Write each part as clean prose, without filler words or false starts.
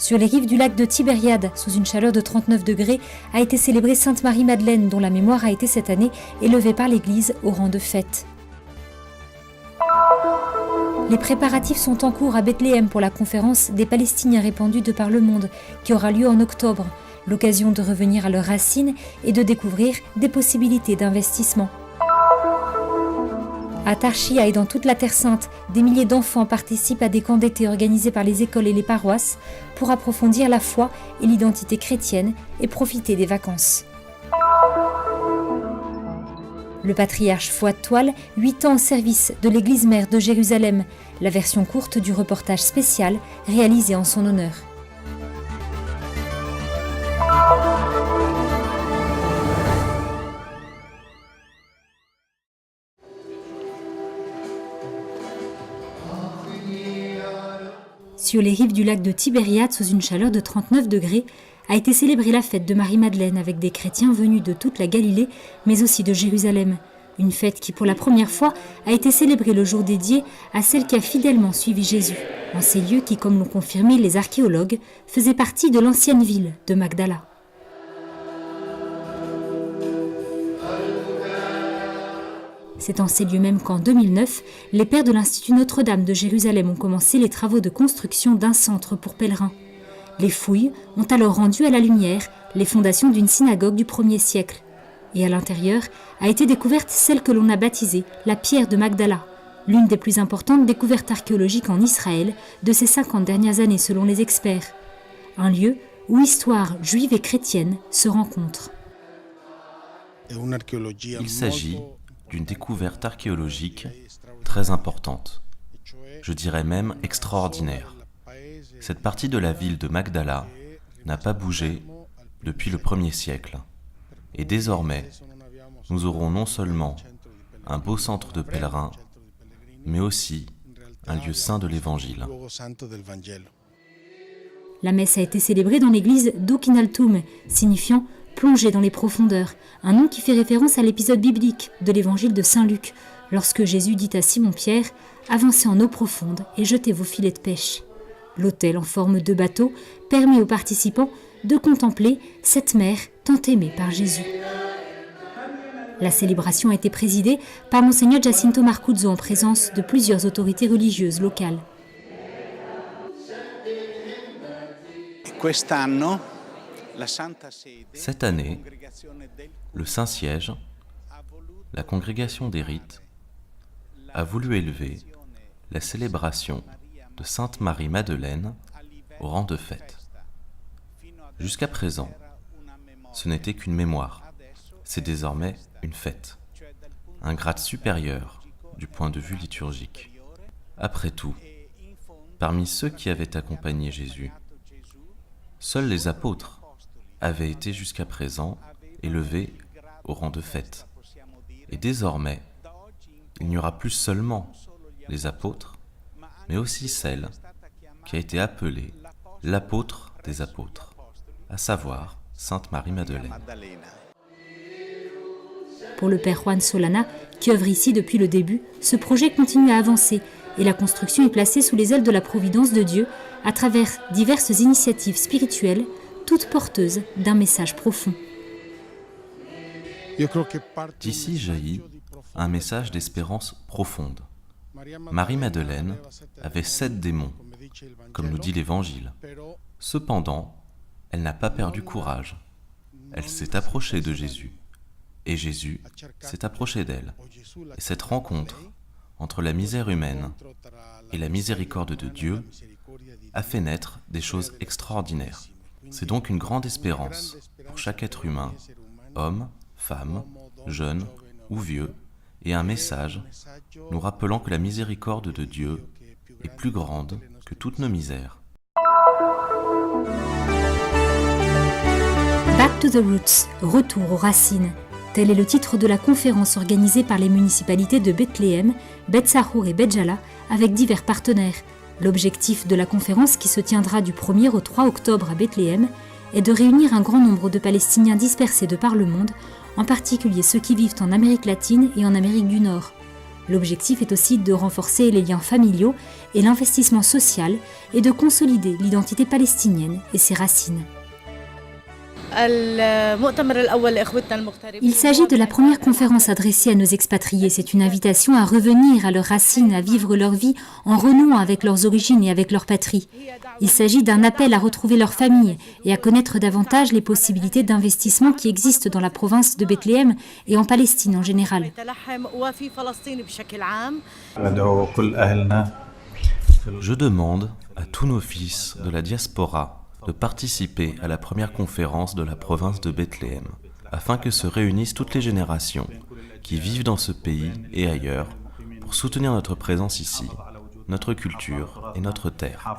Sur les rives du lac de Tibériade, sous une chaleur de 39 degrés, a été célébrée Sainte Marie-Madeleine, dont la mémoire a été cette année élevée par l'Église au rang de fête. Les préparatifs sont en cours à Bethléem pour la conférence des Palestiniens répandus de par le monde, qui aura lieu en octobre, l'occasion de revenir à leurs racines et de découvrir des possibilités d'investissement. À Tarshia et dans toute la Terre Sainte, des milliers d'enfants participent à des camps d'été organisés par les écoles et les paroisses pour approfondir la foi et l'identité chrétienne et profiter des vacances. Le patriarche Fouad Toual, 8 ans au service de l'église mère de Jérusalem, la version courte du reportage spécial réalisé en son honneur. Sur les rives du lac de Tibériade, sous une chaleur de 39 degrés, a été célébrée la fête de Marie-Madeleine avec des chrétiens venus de toute la Galilée, mais aussi de Jérusalem. Une fête qui, pour la première fois, a été célébrée le jour dédié à celle qui a fidèlement suivi Jésus, en ces lieux qui, comme l'ont confirmé les archéologues, faisaient partie de l'ancienne ville de Magdala. C'est en ces lieux même qu'en 2009, les pères de l'Institut Notre-Dame de Jérusalem ont commencé les travaux de construction d'un centre pour pèlerins. Les fouilles ont alors rendu à la lumière les fondations d'une synagogue du 1er siècle. Et à l'intérieur a été découverte celle que l'on a baptisée la pierre de Magdala, l'une des plus importantes découvertes archéologiques en Israël de ces 50 dernières années selon les experts. Un lieu où histoire juive et chrétienne se rencontrent. Il s'agit d'une découverte archéologique très importante, je dirais même extraordinaire. Cette partie de la ville de Magdala n'a pas bougé depuis le 1er siècle. Et désormais, nous aurons non seulement un beau centre de pèlerins, mais aussi un lieu saint de l'Évangile. La messe a été célébrée dans l'église d'Okinaltum, signifiant « plonger dans les profondeurs », un nom qui fait référence à l'épisode biblique de l'évangile de Saint Luc, lorsque Jésus dit à Simon-Pierre « Avancez en eau profonde et jetez vos filets de pêche ». L'autel en forme de bateau permet aux participants de contempler cette mer tant aimée par Jésus. La célébration a été présidée par Monseigneur Giacinto Marcuzzo en présence de plusieurs autorités religieuses locales. Cette année, le Saint-Siège, la Congrégation des Rites, a voulu élever la célébration de Sainte Marie-Madeleine au rang de fête. Jusqu'à présent, ce n'était qu'une mémoire, c'est désormais une fête, un grade supérieur du point de vue liturgique. Après tout, parmi ceux qui avaient accompagné Jésus, seuls les apôtres avaient été jusqu'à présent élevés au rang de fête. Et désormais, il n'y aura plus seulement les apôtres, mais aussi celle qui a été appelée l'apôtre des apôtres, à savoir Sainte Marie-Madeleine. Pour le père Juan Solana, qui œuvre ici depuis le début, ce projet continue à avancer et la construction est placée sous les ailes de la providence de Dieu à travers diverses initiatives spirituelles, toutes porteuses d'un message profond. D'ici jaillit un message d'espérance profonde. Marie-Madeleine avait 7 démons, comme nous dit l'Évangile. Cependant, elle n'a pas perdu courage. Elle s'est approchée de Jésus, et Jésus s'est approché d'elle. Et cette rencontre entre la misère humaine et la miséricorde de Dieu a fait naître des choses extraordinaires. C'est donc une grande espérance pour chaque être humain, homme, femme, jeune ou vieux, et un message nous rappelant que la miséricorde de Dieu est plus grande que toutes nos misères. Back to the Roots, retour aux racines. Tel est le titre de la conférence organisée par les municipalités de Bethléem, Beth Sahour et Beth Jala avec divers partenaires. L'objectif de la conférence, qui se tiendra du 1er au 3 octobre à Bethléem, est de réunir un grand nombre de Palestiniens dispersés de par le monde, en particulier ceux qui vivent en Amérique latine et en Amérique du Nord. L'objectif est aussi de renforcer les liens familiaux et l'investissement social et de consolider l'identité palestinienne et ses racines. Il s'agit de la première conférence adressée à nos expatriés. C'est une invitation à revenir à leurs racines, à vivre leur vie en renouant avec leurs origines et avec leur patrie. Il s'agit d'un appel à retrouver leur famille et à connaître davantage les possibilités d'investissement qui existent dans la province de Bethléem et en Palestine en général. Je demande à tous nos fils de la diaspora de participer à la première conférence de la province de Bethléem, afin que se réunissent toutes les générations qui vivent dans ce pays et ailleurs pour soutenir notre présence ici, notre culture et notre terre.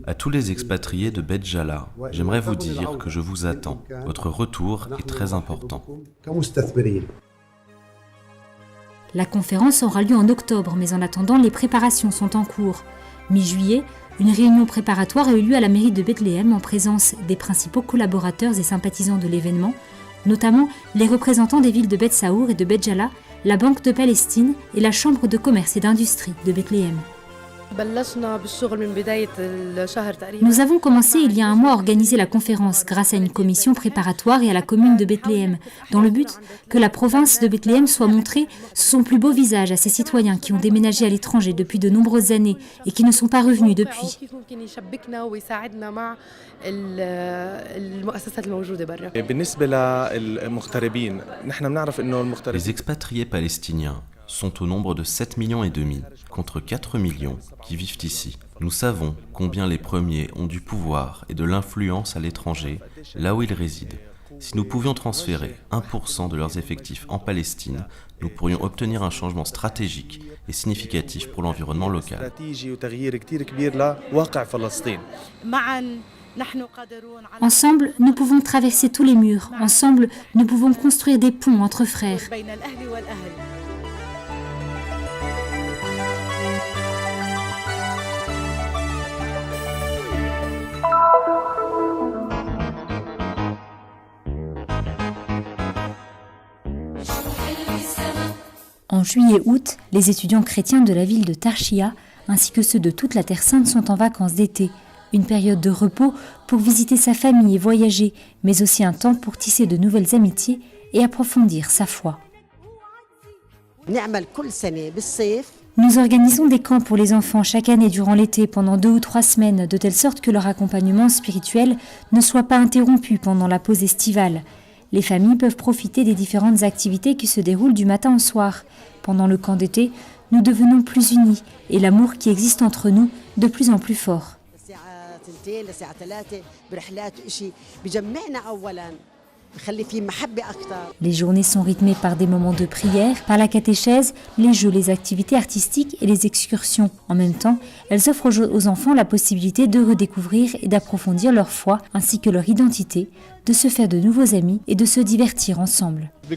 À tous les expatriés de Beth Jala, j'aimerais vous dire que je vous attends. Votre retour est très important. La conférence aura lieu en octobre, mais en attendant, les préparations sont en cours. Mi-juillet, une réunion préparatoire a eu lieu à la mairie de Bethléem en présence des principaux collaborateurs et sympathisants de l'événement, notamment les représentants des villes de Beth Saour et de Beth Jala, la Banque de Palestine et la Chambre de commerce et d'industrie de Bethléem. Nous avons commencé il y a un mois à organiser la conférence grâce à une commission préparatoire et à la commune de Bethléem, dans le but que la province de Bethléem soit montrée sous son plus beau visage à ses citoyens qui ont déménagé à l'étranger depuis de nombreuses années et qui ne sont pas revenus depuis. Les expatriés palestiniens sont au nombre de 7,5 millions, contre 4 millions qui vivent ici. Nous savons combien les premiers ont du pouvoir et de l'influence à l'étranger, là où ils résident. Si nous pouvions transférer 1% de leurs effectifs en Palestine, nous pourrions obtenir un changement stratégique et significatif pour l'environnement local. Ensemble, nous pouvons traverser tous les murs. Ensemble, nous pouvons construire des ponts entre frères. En juillet-août, les étudiants chrétiens de la ville de Tarshia, ainsi que ceux de toute la Terre Sainte, sont en vacances d'été. Une période de repos pour visiter sa famille et voyager, mais aussi un temps pour tisser de nouvelles amitiés et approfondir sa foi. Nous organisons des camps pour les enfants chaque année durant l'été pendant 2 ou 3 semaines, de telle sorte que leur accompagnement spirituel ne soit pas interrompu pendant la pause estivale. Les familles peuvent profiter des différentes activités qui se déroulent du matin au soir. Pendant le camp d'été, nous devenons plus unis et l'amour qui existe entre nous de plus en plus fort. Les journées sont rythmées par des moments de prière, par la catéchèse, les jeux, les activités artistiques et les excursions. En même temps, elles offrent aux enfants la possibilité de redécouvrir et d'approfondir leur foi ainsi que leur identité, de se faire de nouveaux amis et de se divertir ensemble. Nous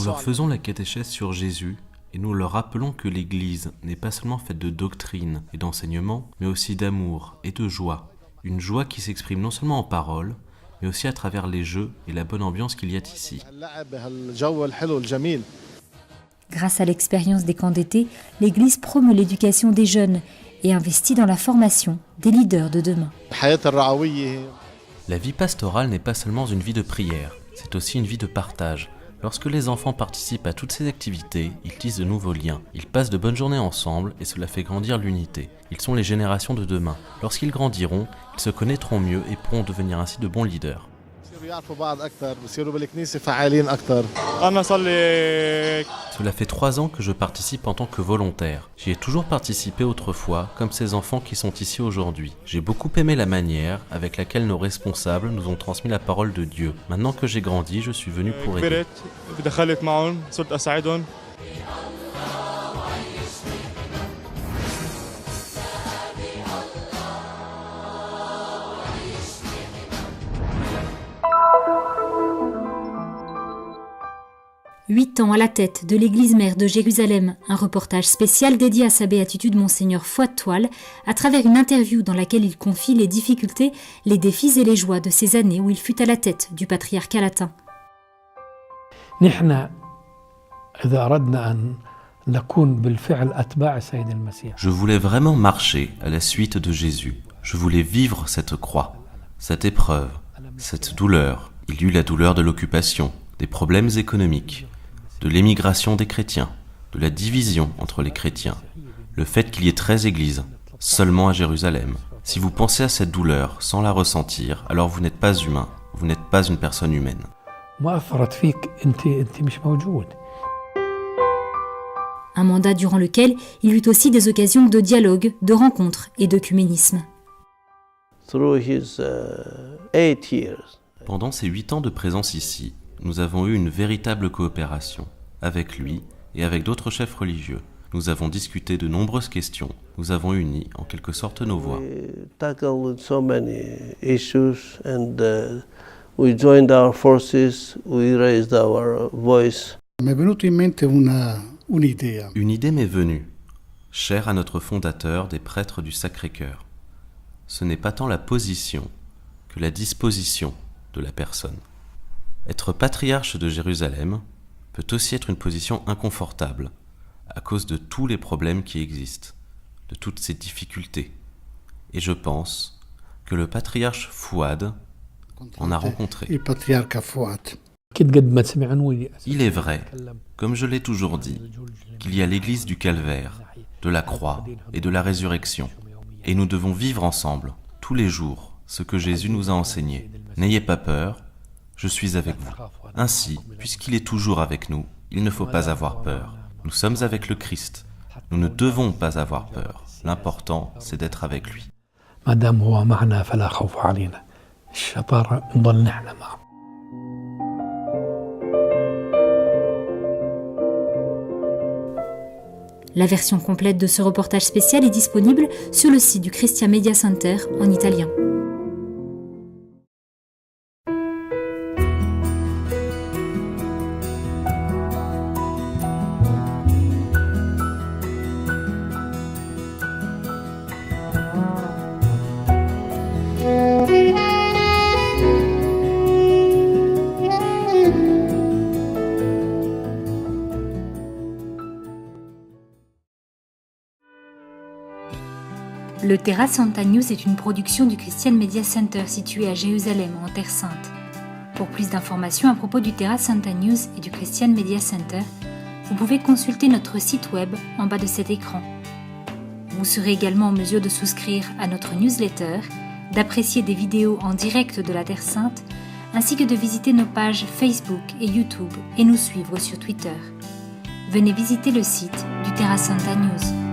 leur faisons la catéchèse sur Jésus et nous leur rappelons que l'Église n'est pas seulement faite de doctrine et d'enseignement, mais aussi d'amour et de joie. Une joie qui s'exprime non seulement en paroles, mais aussi à travers les jeux et la bonne ambiance qu'il y a ici. Grâce à l'expérience des camps d'été, l'Église promeut l'éducation des jeunes et investit dans la formation des leaders de demain. La vie pastorale n'est pas seulement une vie de prière, c'est aussi une vie de partage. Lorsque les enfants participent à toutes ces activités, ils tissent de nouveaux liens. Ils passent de bonnes journées ensemble et cela fait grandir l'unité. Ils sont les générations de demain. Lorsqu'ils grandiront, ils se connaîtront mieux et pourront devenir ainsi de bons leaders. Cela fait 3 ans que je participe en tant que volontaire. J'y ai toujours participé autrefois, comme ces enfants qui sont ici aujourd'hui. J'ai beaucoup aimé la manière avec laquelle nos responsables nous ont transmis la parole de Dieu. Maintenant que j'ai grandi, je suis venu pour aider. 8 ans à la tête de l'église mère de Jérusalem, un reportage spécial dédié à sa béatitude Monseigneur Fouad Toual, à travers une interview dans laquelle il confie les difficultés, les défis et les joies de ces années où il fut à la tête du patriarcat latin. Je voulais vraiment marcher à la suite de Jésus. Je voulais vivre cette croix, cette épreuve, cette douleur. Il y eut la douleur de l'occupation, des problèmes économiques, de l'émigration des chrétiens, de la division entre les chrétiens, le fait qu'il y ait 13 églises, seulement à Jérusalem. Si vous pensez à cette douleur sans la ressentir, alors vous n'êtes pas humain, vous n'êtes pas une personne humaine. Un mandat durant lequel il eut aussi des occasions de dialogue, de rencontres et d'œcuménisme. Pendant ces 8 ans de présence ici, nous avons eu une véritable coopération, avec lui et avec d'autres chefs religieux. Nous avons discuté de nombreuses questions, nous avons uni en quelque sorte nos voix. We joined our forces, we raised our voice. M'è venuto in mente un'idea. Une idée m'est venue, chère à notre fondateur des prêtres du Sacré-Cœur. Ce n'est pas tant la position que la disposition de la personne. Être patriarche de Jérusalem peut aussi être une position inconfortable à cause de tous les problèmes qui existent, de toutes ces difficultés. Et je pense que le patriarche Fouad en a rencontré. Il est vrai, comme je l'ai toujours dit, qu'il y a l'église du Calvaire, de la croix et de la résurrection. Et nous devons vivre ensemble, tous les jours, ce que Jésus nous a enseigné. N'ayez pas peur, je suis avec vous. Ainsi, puisqu'il est toujours avec nous, il ne faut pas avoir peur. Nous sommes avec le Christ. Nous ne devons pas avoir peur. L'important, c'est d'être avec lui. La version complète de ce reportage spécial est disponible sur le site du Christian Media Center en italien. Le Terra Santa News est une production du Christian Media Center situé à Jérusalem, en Terre Sainte. Pour plus d'informations à propos du Terra Santa News et du Christian Media Center, vous pouvez consulter notre site web en bas de cet écran. Vous serez également en mesure de souscrire à notre newsletter, d'apprécier des vidéos en direct de la Terre Sainte, ainsi que de visiter nos pages Facebook et YouTube et nous suivre sur Twitter. Venez visiter le site du Terra Santa News.